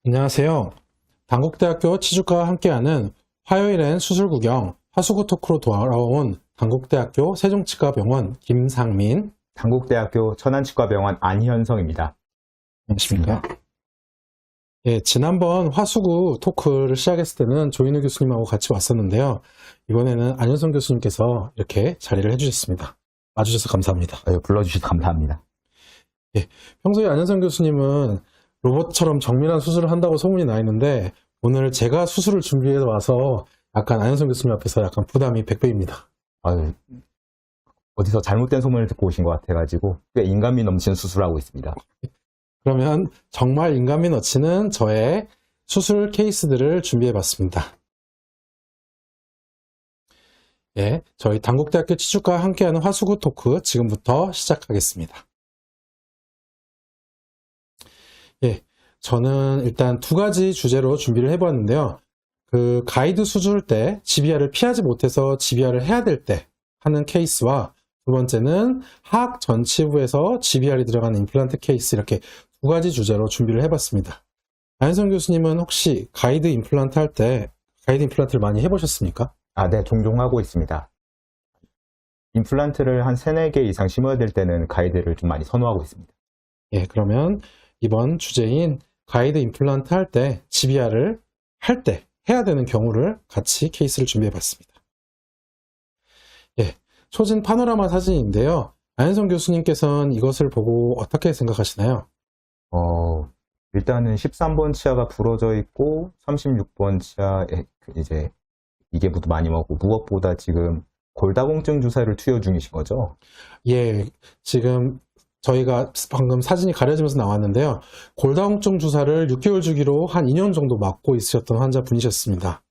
안녕하세요. 단국대학교 치주과와 함께하는 화요일엔 수술구경 화수구 토크로 돌아온 단국대학교 세종치과병원 김상민. 단국대학교 천안치과병원 안현성입니다. 안녕하십니까? 예, 지난번 화수구 토크를 시작했을 때는 조인우 교수님하고 같이 왔었는데요. 이번에는 안현성 교수님께서 이렇게 자리를 해주셨습니다. 와주셔서 감사합니다. 불러주셔서 감사합니다. 예, 평소에 안현성 교수님은 로봇처럼 정밀한 수술을 한다고 소문이 나 있는데 오늘 제가 수술을 준비해서 와서 약간 안현성 교수님 앞에서 약간 부담이 100배입니다. 어디서 잘못된 소문을 듣고 오신 것 같아가지고 꽤 인간미 넘치는 수술을 하고 있습니다. 그러면 정말 인간미 넘치는 저의 수술 케이스들을 준비해봤습니다. 예, 저희 단국대학교 치주과와 함께하는 화수구 토크 지금부터 시작하겠습니다. 예, 저는 일단 두 가지 주제로 준비를 해보았는데요. 그 가이드 수술 때 GBR을 피하지 못해서 GBR을 해야 될 때 하는 케이스와 두 번째는 하악 전치부에서 GBR이 들어가는 임플란트 케이스, 이렇게 두 가지 주제로 준비를 해봤습니다. 안현성 교수님은 혹시 가이드 임플란트 할 때 가이드 임플란트를 많이 해보셨습니까? 네, 종종 하고 있습니다. 임플란트를 한 3, 4개 이상 심어야 될 때는 가이드를 좀 많이 선호하고 있습니다. 예, 그러면 이번 주제인 가이드 임플란트 할 때 GBR을 할 때 해야 되는 경우를 같이 케이스를 준비해 봤습니다. 예, 초진 파노라마 사진인데요. 안현성 교수님께서는 이것을 보고 어떻게 생각하시나요? 일단은 13번 치아가 부러져 있고 36번 치아에 이제 이게 많이 먹고 무엇보다 지금 골다공증 주사를 투여 중이신 거죠? 예, 지금 저희가 방금 사진이 가려지면서 나왔는데요. 골다공증 주사를 6개월 주기로 한 2년 정도 맞고 있으셨던 환자분이셨습니다.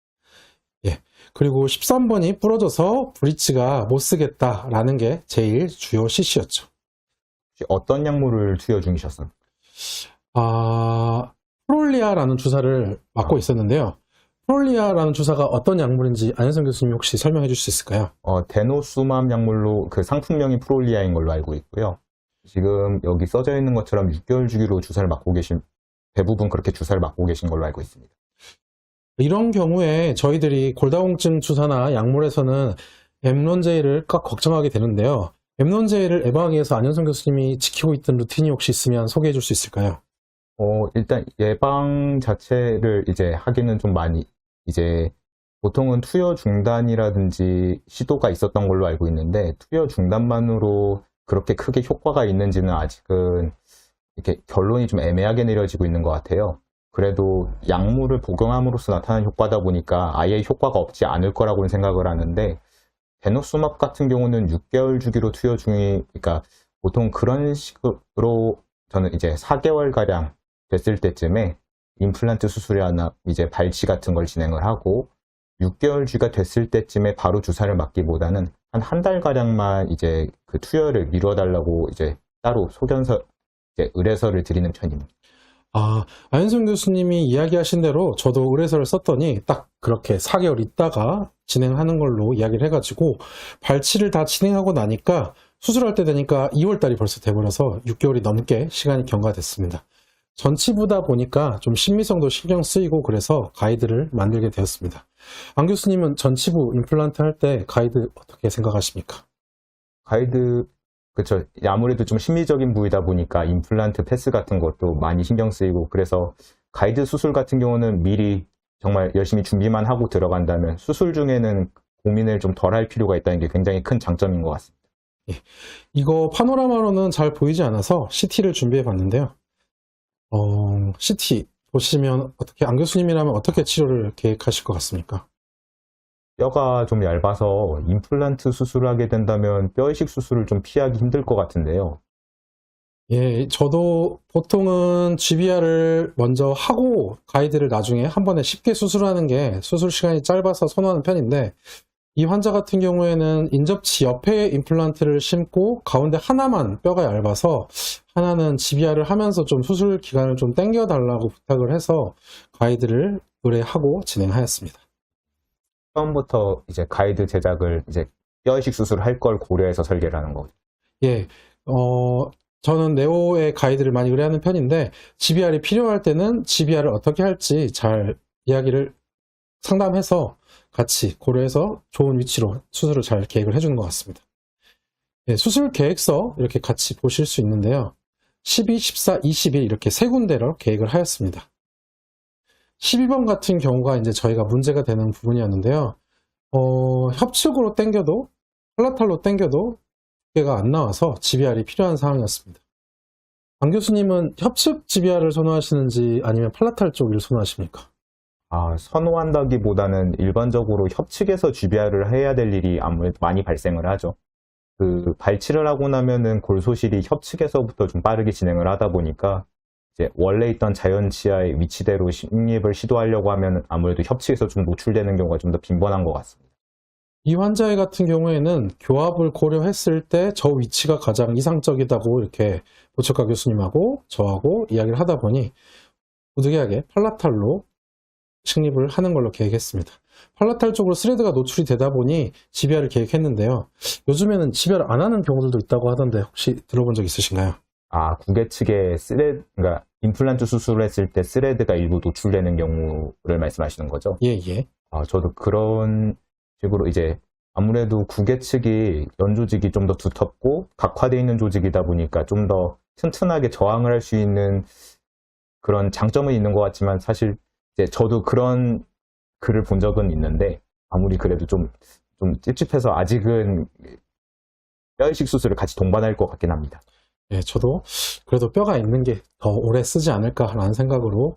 예, 그리고 13번이 부러져서 브릿지가 못 쓰겠다라는 게 제일 주요 CC였죠. 어떤 약물을 투여 중이셨어요? 프롤리아라는 주사를 맞고 있었는데요. 프롤리아라는 주사가 어떤 약물인지 안현성 교수님 혹시 설명해 줄 수 있을까요? 데노수맘 약물로 그 상품명이 프롤리아인 걸로 알고 있고요. 지금 여기 써져 있는 것처럼 6개월 주기로 주사를 맞고 계신, 대부분 그렇게 주사를 맞고 계신 걸로 알고 있습니다. 이런 경우에 저희들이 골다공증 주사나 약물에서는 엠론제이를 꼭 걱정하게 되는데요. 엠론제이를 예방하기 위해서 안현성 교수님이 지키고 있던 루틴이 혹시 있으면 소개해 줄 수 있을까요? 일단 예방 자체를 이제 하기는 좀 많이, 이제 보통은 투여 중단이라든지 시도가 있었던 걸로 알고 있는데, 투여 중단만으로 그렇게 크게 효과가 있는지는 아직은 이렇게 결론이 좀 애매하게 내려지고 있는 것 같아요. 그래도 약물을 복용함으로써 나타나는 효과다 보니까 아예 효과가 없지 않을 거라고는 생각을 하는데, 데노수맙 같은 경우는 6개월 주기로 투여 중이, 그러니까 보통 그런 식으로 저는 이제 4개월가량 됐을 때쯤에 임플란트 수술이나 이제 발치 같은 걸 진행을 하고, 6개월 주기가 됐을 때쯤에 바로 주사를 맞기보다는 한 달가량만 이제 그 투여를 미뤄달라고 이제 따로 소견서, 이제 의뢰서를 드리는 편입니다. 안현성 교수님이 이야기하신 대로 저도 의뢰서를 썼더니 딱 그렇게 4개월 있다가 진행하는 걸로 이야기를 해가지고 발치를 다 진행하고 나니까 수술할 때 되니까 2월 달이 벌써 돼버려서 6개월이 넘게 시간이 경과됐습니다. 전치부다 보니까 좀 심미성도 신경 쓰이고 그래서 가이드를 만들게 되었습니다. 안 교수님은 전치부 임플란트 할 때 가이드 어떻게 생각하십니까? 가이드, 그쵸. 아무래도 좀 심리적인 부위다 보니까 임플란트 패스 같은 것도 많이 신경 쓰이고, 그래서 가이드 수술 같은 경우는 미리 정말 열심히 준비만 하고 들어간다면 수술 중에는 고민을 좀 덜 할 필요가 있다는 게 굉장히 큰 장점인 것 같습니다. 예, 이거 파노라마로는 잘 보이지 않아서 CT를 준비해 봤는데요. CT 보시면 어떻게, 안 교수님이라면 어떻게 치료를 계획하실 것 같습니까? 뼈가 좀 얇아서 임플란트 수술을 하게 된다면 뼈 이식 수술을 좀 피하기 힘들 것 같은데요. 예, 저도 보통은 GBR을 먼저 하고 가이드를 나중에 한 번에 쉽게 수술하는 게 수술 시간이 짧아서 선호하는 편인데, 이 환자 같은 경우에는 인접치 옆에 임플란트를 심고 가운데 하나만 뼈가 얇아서 하나는 GBR을 하면서 좀 수술 기간을 좀 당겨 달라고 부탁을 해서 가이드를 의뢰하고 진행하였습니다. 처음부터 이제 가이드 제작을 이제 뼈 이식 수술을 할 걸 고려해서 설계를 하는 거죠. 예, 저는 네오의 가이드를 많이 의뢰하는 편인데 GBR이 필요할 때는 GBR을 어떻게 할지 잘 이야기를 상담해서 같이 고려해서 좋은 위치로 수술을 잘 계획을 해주는 것 같습니다. 네, 수술 계획서 이렇게 같이 보실 수 있는데요. 12, 14, 21 이렇게 세 군데로 계획을 하였습니다. 12번 같은 경우가 이제 저희가 문제가 되는 부분이었는데요. 협측으로 당겨도 팔라탈로 당겨도 두께가 안 나와서 GBR이 필요한 상황이었습니다. 강 교수님은 협측 GBR을 선호하시는지 아니면 팔라탈 쪽을 선호하십니까? 선호한다기보다는 일반적으로 협측에서 GBR을 해야 될 일이 아무래도 많이 발생을 하죠. 발치를 하고 나면은 골소실이 협측에서부터 좀 빠르게 진행을 하다 보니까 이제 원래 있던 자연치아의 위치대로 식립을 시도하려고 하면 아무래도 협측에서 좀 노출되는 경우가 좀 더 빈번한 것 같습니다. 이 환자의 같은 경우에는 교합을 고려했을 때 저 위치가 가장 이상적이다고 이렇게 보철가 교수님하고 저하고 이야기를 하다 보니 부득이하게 팔라탈로 식립을 하는 걸로 계획했습니다. 팔라탈 쪽으로 스레드가 노출이 되다 보니 GBR을 계획했는데요. 요즘에는 GBR 안 하는 경우들도 있다고 하던데 혹시 들어본 적 있으신가요? 구개 측에 그러니까 임플란트 수술을 했을 때 스레드가 일부 노출되는 경우를 말씀하시는 거죠? 예, 예. 저도 그런 식으로 이제 아무래도 구개 측이 연조직이 좀 더 두텁고 각화되어 있는 조직이다 보니까 좀 더 튼튼하게 저항을 할 수 있는 그런 장점은 있는 것 같지만 사실 이제 저도 그런 글을 본 적은 있는데 아무리 그래도 좀 찝찝해서 아직은 뼈이식 수술을 같이 동반할 것 같긴 합니다. 예, 저도 그래도 뼈가 있는 게 더 오래 쓰지 않을까라는 생각으로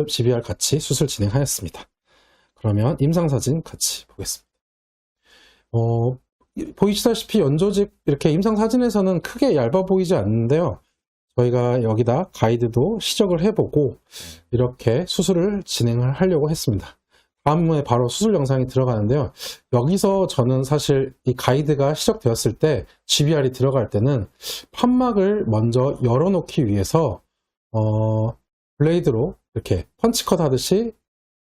GBR 같이 수술 진행하였습니다. 그러면 임상사진 같이 보겠습니다. 보이시다시피 연조직 이렇게 임상사진에서는 크게 얇아 보이지 않는데요. 저희가 여기다 가이드도 시적을 해보고 이렇게 수술을 진행을 하려고 했습니다. 다음에 바로 수술 영상이 들어가는데요. 여기서 저는 사실 이 가이드가 시작되었을 때 GBR이 들어갈 때는 판막을 먼저 열어놓기 위해서 블레이드로 이렇게 펀치컷 하듯이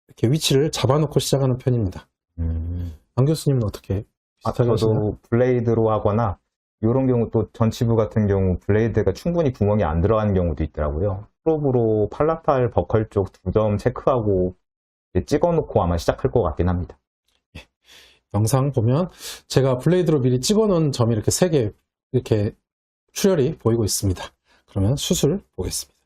이렇게 위치를 잡아놓고 시작하는 편입니다. 강 교수님은 어떻게 비슷하게 하시나요? 저도 블레이드로 하거나 이런 경우 또 전치부 같은 경우 블레이드가 충분히 구멍이 안 들어가는 경우도 있더라고요. 프로브로 팔라탈 버컬 쪽 2점 체크하고 찍어놓고 아마 시작할 것 같긴 합니다. 영상 보면 제가 블레이드로 미리 찍어놓은 점이 이렇게 3개 이렇게 출혈이 보이고 있습니다. 그러면 수술 보겠습니다.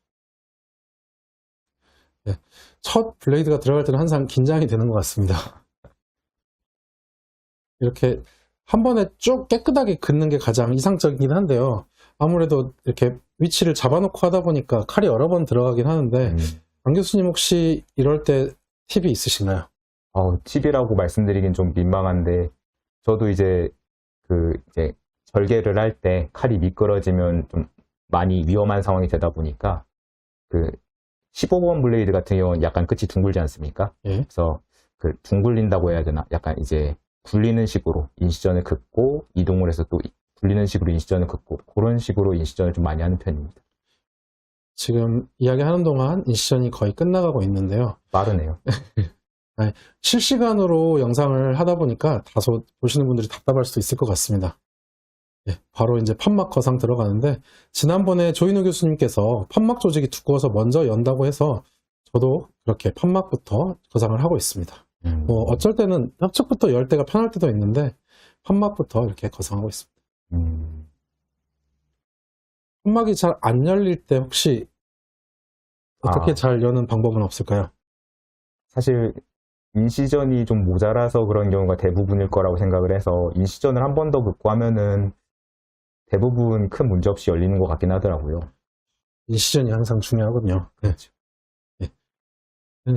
네, 첫 블레이드가 들어갈 때는 항상 긴장이 되는 것 같습니다. 이렇게 한 번에 쭉 깨끗하게 긋는 게 가장 이상적이긴 한데요. 아무래도 이렇게 위치를 잡아놓고 하다 보니까 칼이 여러 번 들어가긴 하는데 강 교수님 혹시 이럴 때 팁이 있으신가요? 팁이라고 말씀드리긴 좀 민망한데 저도 이제 절개를 할 때 칼이 미끄러지면 좀 많이 위험한 상황이 되다 보니까 15번 블레이드 같은 경우는 약간 끝이 둥글지 않습니까? 예. 그래서 둥글린다고 해야 되나? 약간 이제 굴리는 식으로 인시전을 긋고 이동을 해서 또 굴리는 식으로 인시전을 긋고 그런 식으로 인시전을 좀 많이 하는 편입니다. 지금 이야기하는 동안 인시전이 거의 끝나가고 있는데요. 빠르네요. 실시간으로 영상을 하다 보니까 다소 보시는 분들이 답답할 수도 있을 것 같습니다. 네, 바로 이제 판막 거상 들어가는데 지난번에 조인호 교수님께서 판막 조직이 두꺼워서 먼저 연다고 해서 저도 그렇게 판막부터 거상을 하고 있습니다. 어쩔 때는 협측부터 열 때가 편할 때도 있는데 판막부터 이렇게 거상하고 있습니다. 판막이 잘 안 열릴 때 혹시 어떻게 잘 여는 방법은 없을까요? 사실 인시전이 좀 모자라서 그런 경우가 대부분일 거라고 생각을 해서 인시전을 한 번 더 긋고 하면은 대부분 큰 문제 없이 열리는 것 같긴 하더라고요. 인시전이 항상 중요하거든요. 그렇죠. 네.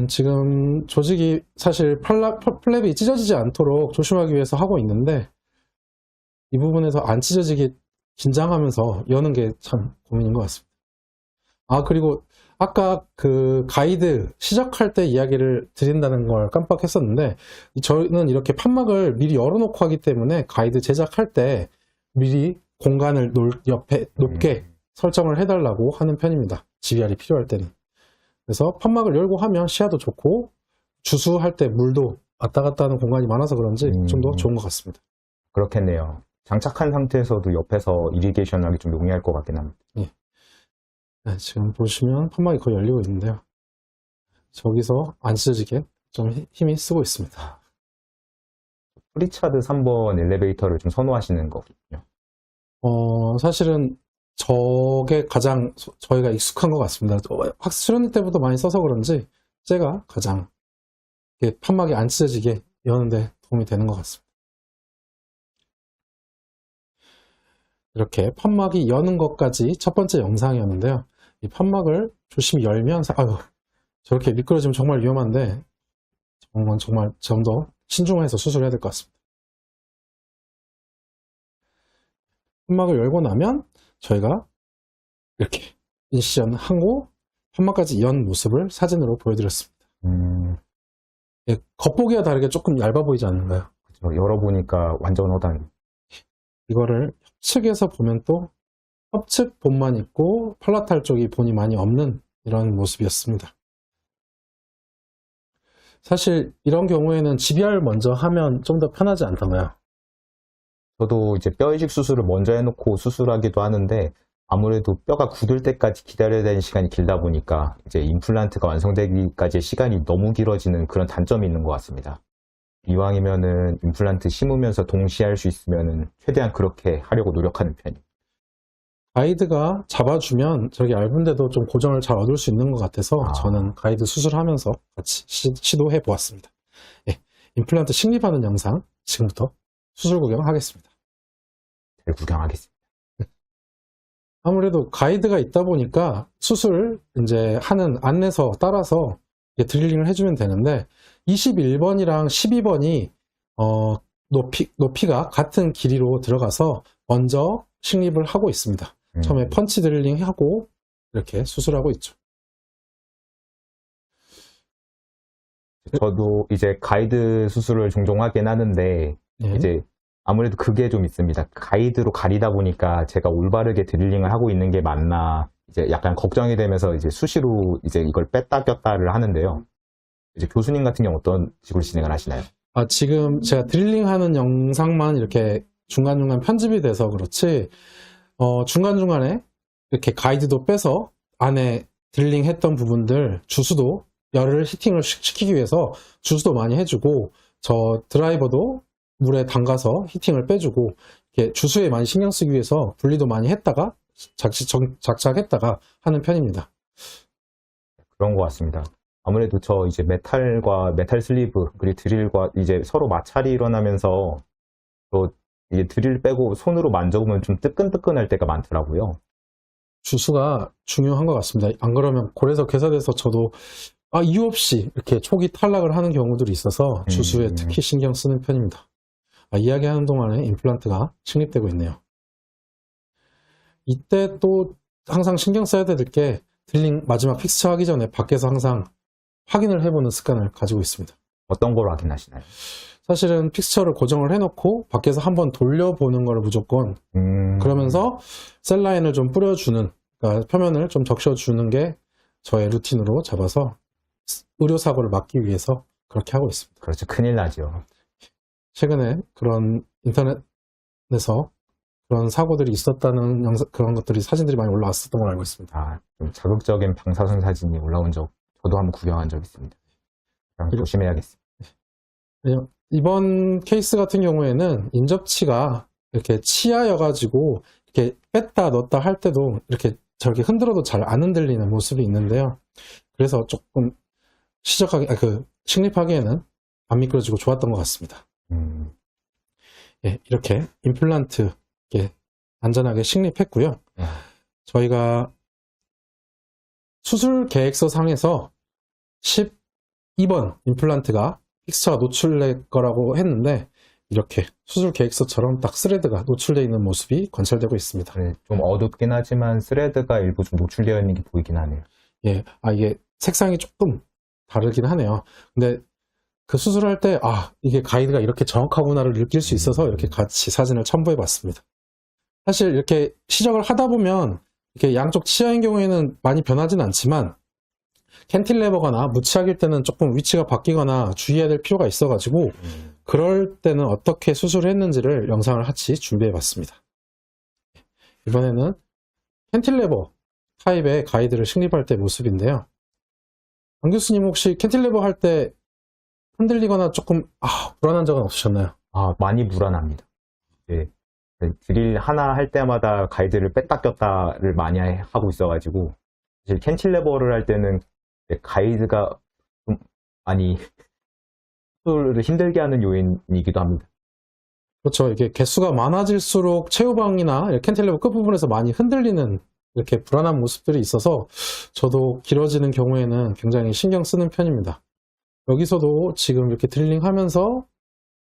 지금 조직이 사실 플랩이 찢어지지 않도록 조심하기 위해서 하고 있는데 이 부분에서 안 찢어지게 긴장하면서 여는 게 참 고민인 것 같습니다. 그리고 아까 가이드 시작할 때 이야기를 드린다는 걸 깜빡했었는데 저는 이렇게 판막을 미리 열어놓고 하기 때문에 가이드 제작할 때 미리 공간을 옆에 높게 설정을 해달라고 하는 편입니다. GBR이 필요할 때는. 그래서 판막을 열고 하면 시야도 좋고 주수할 때 물도 왔다 갔다 하는 공간이 많아서 그런지 좀 더 좋은 것 같습니다. 그렇겠네요. 장착한 상태에서도 옆에서 이리게이션 하기 좀 용이할 것 같긴 합니다. 예. 네, 지금 보시면 판막이 거의 열리고 있는데요. 저기서 안 찢어지게 좀 힘이 쓰고 있습니다. 프리차드 3번 엘리베이터를 좀 선호하시는 거군요. 사실은 저게 가장 저희가 익숙한 것 같습니다. 수련회 때부터 많이 써서 그런지 제가 가장 이렇게 판막이 안 찢어지게 여는데 도움이 되는 것 같습니다. 이렇게 판막이 여는 것까지 첫 번째 영상이었는데요. 이 판막을 조심히 열면, 아유, 저렇게 미끄러지면 정말 위험한데, 정말 좀 더 신중해서 수술해야 될 것 같습니다. 판막을 열고 나면 저희가 이렇게 인시전하고 판막까지 연 모습을 사진으로 보여드렸습니다. 예, 겉보기와 다르게 조금 얇아 보이지 않는가요? 그렇죠. 열어보니까 완전 허당. 이거를 협측에서 보면 또 협측 본만 있고 팔라탈 쪽이 본이 많이 없는 이런 모습이었습니다. 사실 이런 경우에는 GBR 먼저 하면 좀 더 편하지 않던가요? 저도 이제 뼈 이식 수술을 먼저 해놓고 수술하기도 하는데 아무래도 뼈가 굳을 때까지 기다려야 되는 시간이 길다 보니까 이제 임플란트가 완성되기까지의 시간이 너무 길어지는 그런 단점이 있는 것 같습니다. 이왕이면은 임플란트 심으면서 동시에 할 수 있으면은 최대한 그렇게 하려고 노력하는 편이에요. 가이드가 잡아주면 저렇게 얇은데도 좀 고정을 잘 얻을 수 있는 것 같아서 저는 가이드 수술하면서 같이 시도해 보았습니다. 예, 임플란트 식립하는 영상 지금부터 수술 구경하겠습니다. 잘 구경하겠습니다. 아무래도 가이드가 있다 보니까 수술 이제 하는 안내서 따라서 드릴링을 해주면 되는데 21번이랑 12번이 높이가 같은 길이로 들어가서 먼저 식립을 하고 있습니다. 처음에 펀치 드릴링 하고 이렇게 수술하고 있죠. 저도 이제 가이드 수술을 종종 하긴 하는데 예. 이제 아무래도 그게 좀 있습니다. 가이드로 가리다 보니까 제가 올바르게 드릴링을 하고 있는 게 맞나 이제 약간 걱정이 되면서 이제 수시로 이제 이걸 뺐다 꼈다를 하는데요. 이제 교수님 같은 경우 어떤 식으로 진행을 하시나요? 지금 제가 드릴링 하는 영상만 이렇게 중간중간 편집이 돼서 그렇지 중간중간에 이렇게 가이드도 빼서 안에 드릴링 했던 부분들 주수도 열을 히팅을 시키기 위해서 주수도 많이 해주고 저 드라이버도 물에 담가서 히팅을 빼주고 이렇게 주수에 많이 신경 쓰기 위해서 분리도 많이 했다가 작작했다가 하는 편입니다. 그런 것 같습니다. 아무래도 저 이제 메탈과 메탈 슬리브 그리고 드릴과 이제 서로 마찰이 일어나면서 또 이게 드릴 빼고 손으로 만져보면 좀 뜨끈뜨끈할 때가 많더라고요. 주수가 중요한 것 같습니다. 안 그러면 골에서 괴사돼서 저도 이유 없이 이렇게 촉이 탈락을 하는 경우들이 있어서 주수에 특히 신경 쓰는 편입니다. 이야기하는 동안에 임플란트가 식립되고 있네요. 이때 또 항상 신경 써야 될 게 드릴링 마지막 픽스처 하기 전에 밖에서 항상 확인을 해보는 습관을 가지고 있습니다. 어떤 걸 확인하시나요? 사실은 픽스처를 고정을 해놓고 밖에서 한번 돌려보는 걸 무조건 그러면서 셀라인을 좀 뿌려주는, 그러니까 표면을 좀 적셔주는 게 저의 루틴으로 잡아서 의료사고를 막기 위해서 그렇게 하고 있습니다. 그렇죠. 큰일 나죠. 최근에 그런 인터넷에서 그런 사고들이 있었다는 그런 것들이 사진들이 많이 올라왔었던 걸 알고 있습니다. 좀 자극적인 방사선 사진이 올라온 적 저도 한번 구경한 적 있습니다. 조심해야겠습니다. 이번 케이스 같은 경우에는 인접치가 이렇게 치아여가지고 이렇게 뺐다 넣었다 할 때도 이렇게 저렇게 흔들어도 잘 안 흔들리는 모습이 있는데요. 그래서 조금 식립하기에는 안 미끄러지고 좋았던 것 같습니다. 예, 이렇게 임플란트 이렇게 안전하게 식립했고요. 저희가 수술 계획서 상에서 12번 임플란트가 픽스처가 노출될 거라고 했는데 이렇게 수술 계획서처럼 딱 스레드가 노출되어 있는 모습이 관찰되고 있습니다. 네, 좀 어둡긴 하지만 스레드가 일부 좀 노출되어 있는 게 보이긴 하네요. 예, 이게 색상이 조금 다르긴 하네요. 근데 그 수술할 때 이게 가이드가 이렇게 정확하구나를 느낄 수 있어서 이렇게 같이 사진을 첨부해 봤습니다. 사실 이렇게 시적을 하다 보면 이렇게 양쪽 치아인 경우에는 많이 변하진 않지만 캔틸레버거나 무치약일 때는 조금 위치가 바뀌거나 주의해야 될 필요가 있어가지고 그럴 때는 어떻게 수술을 했는지를 영상을 같이 준비해 봤습니다. 이번에는 캔틸레버 타입의 가이드를 식립할 때 모습인데요. 안 교수님 혹시 캔틸레버 할 때 흔들리거나 조금 불안한 적은 없으셨나요? 많이 불안합니다. 예. 드릴 하나 할 때마다 가이드를 뺐다 꼈다를 많이 하고 있어가지고, 사실 캔틸레버를 할 때는 가이드가 좀 많이 수술을 힘들게 하는 요인이기도 합니다. 그렇죠. 이게 개수가 많아질수록 최후방이나 캔틸레버 끝부분에서 많이 흔들리는 이렇게 불안한 모습들이 있어서 저도 길어지는 경우에는 굉장히 신경 쓰는 편입니다. 여기서도 지금 이렇게 드릴링 하면서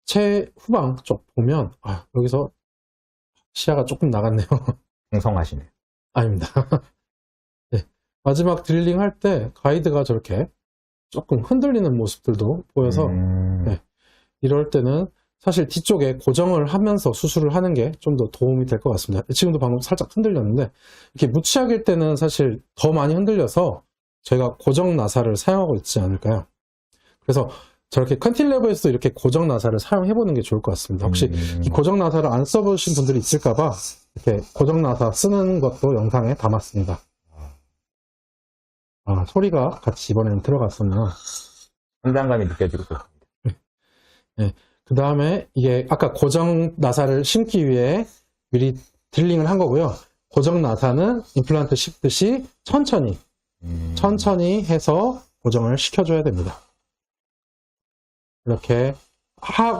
최후방 쪽 보면 여기서 시야가 조금 나갔네요. 풍성하시네요. 아닙니다. 네. 마지막 드릴링 할 때 가이드가 저렇게 조금 흔들리는 모습들도 보여서 네. 이럴 때는 사실 뒤쪽에 고정을 하면서 수술을 하는 게 좀 더 도움이 될 것 같습니다. 지금도 방금 살짝 흔들렸는데 이렇게 무치약일 때는 사실 더 많이 흔들려서 저희가 고정 나사를 사용하고 있지 않을까요? 그래서 저렇게 캔틸레버에서도 이렇게 고정 나사를 사용해보는 게 좋을 것 같습니다. 혹시 이 고정 나사를 안 써보신 분들이 있을까봐 이렇게 고정 나사 쓰는 것도 영상에 담았습니다. 소리가 같이 이번에는 들어갔었네요. 현장감이 느껴지고 좋습니다. 네. 그 다음에 이게 아까 고정 나사를 심기 위해 미리 드릴링을 한 거고요. 고정 나사는 임플란트 씹듯이 천천히 해서 고정을 시켜줘야 됩니다. 이렇게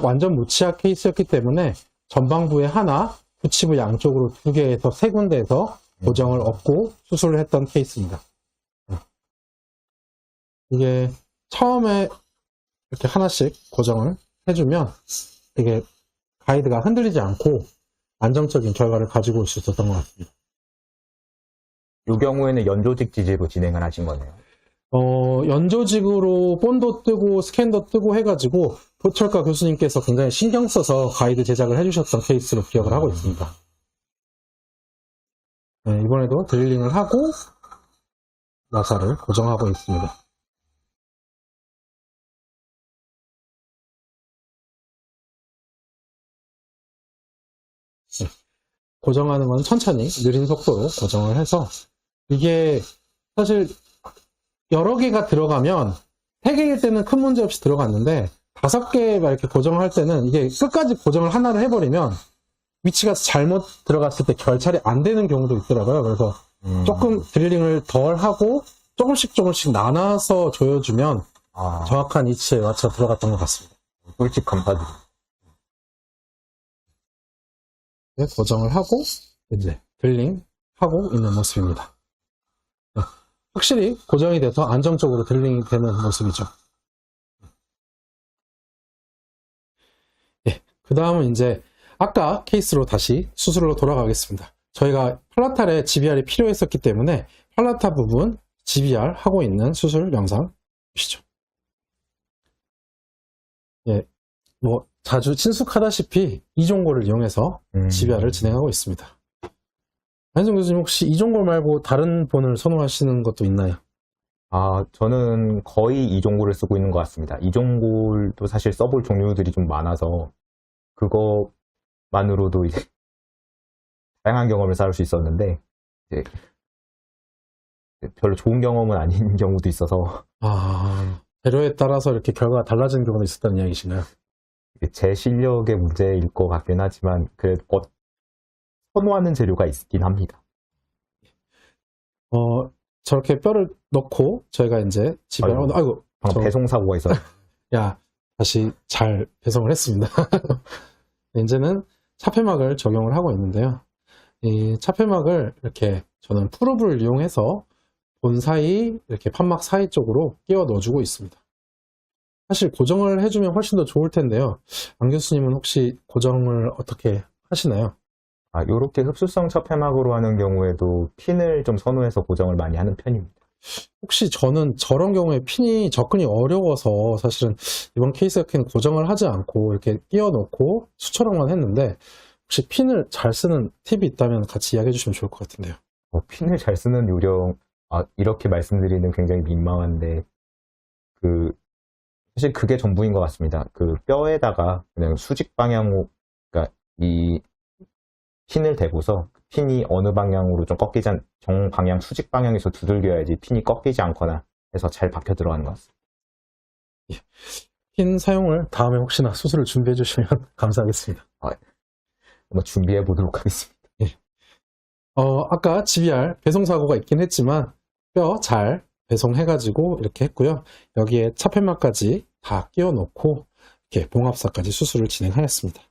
완전 무치약 케이스였기 때문에 전방부에 하나, 후치부 양쪽으로 2개에서 3군데에서 고정을 얻고 수술을 했던 케이스입니다. 이게 처음에 이렇게 하나씩 고정을 해주면 이게 가이드가 흔들리지 않고 안정적인 결과를 가지고 올 수 있었던 것 같습니다. 이 경우에는 연조직 지지로 진행을 하신 거네요. 연조직으로 본도 뜨고 스캔도 뜨고 해가지고 도철가 교수님께서 굉장히 신경 써서 가이드 제작을 해주셨던 케이스로 기억을 하고 있습니다. 네, 이번에도 드릴링을 하고 나사를 고정하고 있습니다. 네, 고정하는 건 천천히 느린 속도로 고정을 해서 이게 사실 여러 개가 들어가면 3개일 때는 큰 문제 없이 들어갔는데 5개 이렇게 고정을 할 때는 이게 끝까지 고정을 하나를 해버리면 위치가 잘못 들어갔을 때 결찰이 안 되는 경우도 있더라고요. 그래서 조금 드릴링을 덜 하고 조금씩 나눠서 조여주면 정확한 위치에 맞춰 들어갔던 것 같습니다. 꿀팁 감사드립니다. 네, 고정을 하고 이제 드릴링 하고 있는 모습입니다. 네, 확실히 고정이 돼서 안정적으로 드릴링이 되는 모습이죠. 네, 그 다음은 이제 아까 케이스로 다시 수술로 돌아가겠습니다. 저희가 팔라탈에 GBR이 필요했었기 때문에 팔라타 부분 GBR 하고 있는 수술 영상 보시죠. 예, 뭐 자주 친숙하다시피 이종골을 이용해서 GBR을 진행하고 있습니다. 안혜정 교수님 혹시 이종골 말고 다른 본을 선호하시는 것도 있나요? 저는 거의 이종골을 쓰고 있는 것 같습니다. 이종골도 사실 써볼 종류들이 좀 많아서 그거만으로도 이제 다양한 경험을 쌓을 수 있었는데 이제 별로 좋은 경험은 아닌 경우도 있어서 재료에 따라서 이렇게 결과가 달라지는 경우도 있었다는 이야기신가요? 제 실력의 문제일 것 같긴 하지만 그래도 선호하는 재료가 있긴 합니다. 저렇게 뼈를 넣고 저희가 이제 집에 방금 배송 사고가 있어요. 다시 잘 배송을 했습니다. 이제는 차폐막을 적용을 하고 있는데요. 이 차폐막을 이렇게 저는 프루브를 이용해서 본 사이 이렇게 판막 사이 쪽으로 끼워 넣어주고 있습니다. 사실 고정을 해주면 훨씬 더 좋을 텐데요. 안 교수님은 혹시 고정을 어떻게 하시나요? 이렇게 흡수성 차폐막으로 하는 경우에도 핀을 좀 선호해서 고정을 많이 하는 편입니다. 혹시 저는 저런 경우에 핀이 접근이 어려워서 사실은 이번 케이스 같은 고정을 하지 않고 이렇게 끼워 넣고 수처럼만 했는데 혹시 핀을 잘 쓰는 팁이 있다면 같이 이야기해 주시면 좋을 것 같은데요. 핀을 잘 쓰는 요령, 이렇게 말씀드리는 굉장히 민망한데 사실 그게 전부인 것 같습니다. 그 뼈에다가 그냥 수직 방향으로, 그러니까 이 핀을 대고서 핀이 어느 방향으로 좀 꺾이지 정 방향 수직 방향에서 두들겨야지 핀이 꺾이지 않거나 해서 잘 박혀 들어가는 것 같습니다. 핀 사용을 다음에 혹시나 수술을 준비해 주시면 감사하겠습니다. 한번 준비해 보도록 하겠습니다. 아까 GBR 배송 사고가 있긴 했지만 뼈 잘 배송해가지고 이렇게 했고요. 여기에 차폐막까지 다 끼워 놓고 이렇게 봉합사까지 수술을 진행하였습니다.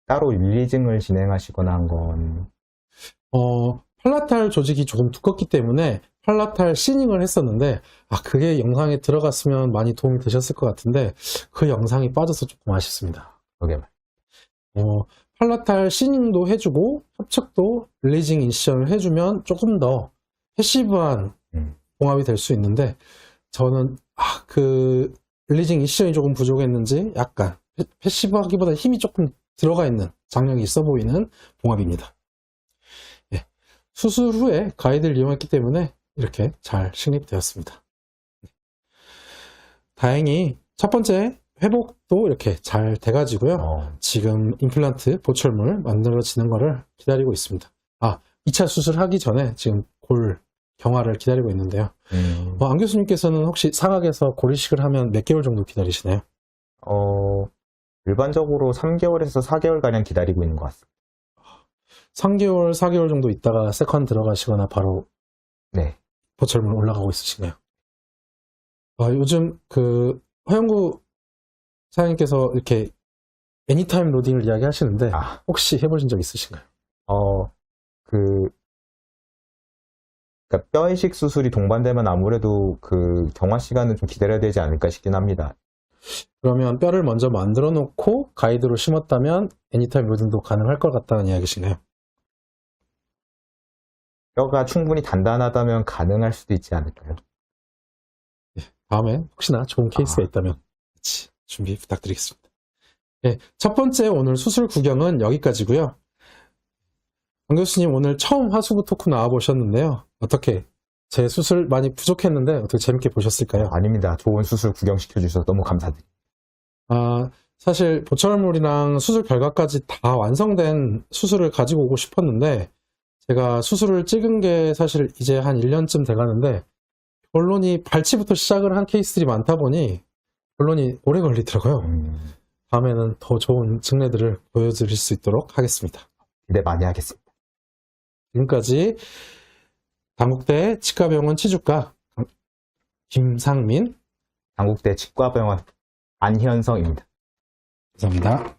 따로 릴리징을 진행하시거나 한 건 팔라탈 조직이 조금 두껍기 때문에 팔라탈 시닝을 했었는데 그게 영상에 들어갔으면 많이 도움이 되셨을 것 같은데 그 영상이 빠져서 조금 아쉽습니다. 그게 팔라탈 시닝도 해주고 협착도 릴리징 인시션을 해주면 조금 더 패시브한 봉합이 될 수 있는데 저는 그 릴리징 인시션이 조금 부족했는지 약간 패시브하기보다 힘이 조금 들어가 있는 장력이 있어 보이는 봉합입니다. 수술 후에 가이드를 이용했기 때문에 이렇게 잘 식립되었습니다. 다행히 첫 번째 회복도 이렇게 잘 돼가지고요. 지금 임플란트 보철물 만들어지는 거를 기다리고 있습니다. 2차 수술하기 전에 지금 골 경화를 기다리고 있는데요. 안 교수님께서는 혹시 상악에서 골 이식을 하면 몇 개월 정도 기다리시나요? 일반적으로 3개월에서 4개월가량 기다리고 있는 것 같습니다. 3개월, 4개월 정도 있다가 세컨 들어가시거나 바로 네. 보철물 올라가고 있으신가요? 요즘 그 허영구 사장님께서 이렇게 애니타임 로딩을 이야기하시는데 혹시 해보신 적 있으신가요? 그러니까 뼈 이식 수술이 동반되면 아무래도 그 경화 시간은 좀 기다려야 되지 않을까 싶긴 합니다. 그러면 뼈를 먼저 만들어 놓고 가이드로 심었다면 애니타임 로딩도 가능할 것 같다는 이야기시나요? 뼈가 충분히 단단하다면 가능할 수도 있지 않을까요? 다음에 혹시나 좋은 케이스가 있다면 같이 준비 부탁드리겠습니다. 첫 번째 오늘 수술 구경은 여기까지고요. 안 교수님 오늘 처음 하수구 토크 나와보셨는데요. 어떻게 제 수술 많이 부족했는데 어떻게 재밌게 보셨을까요? 아닙니다. 좋은 수술 구경시켜 주셔서 너무 감사드립니다. 사실 보철물이랑 수술 결과까지 다 완성된 수술을 가지고 오고 싶었는데 제가 수술을 찍은 게 사실 이제 한 1년쯤 돼가는데 결론이 발치부터 시작을 한 케이스들이 많다 보니 결론이 오래 걸리더라고요. 다음에는 더 좋은 증례들을 보여드릴 수 있도록 하겠습니다. 기대 많이 하겠습니다. 지금까지 당국대 치과병원 치주과 김상민, 당국대 치과병원 안현성입니다. 감사합니다.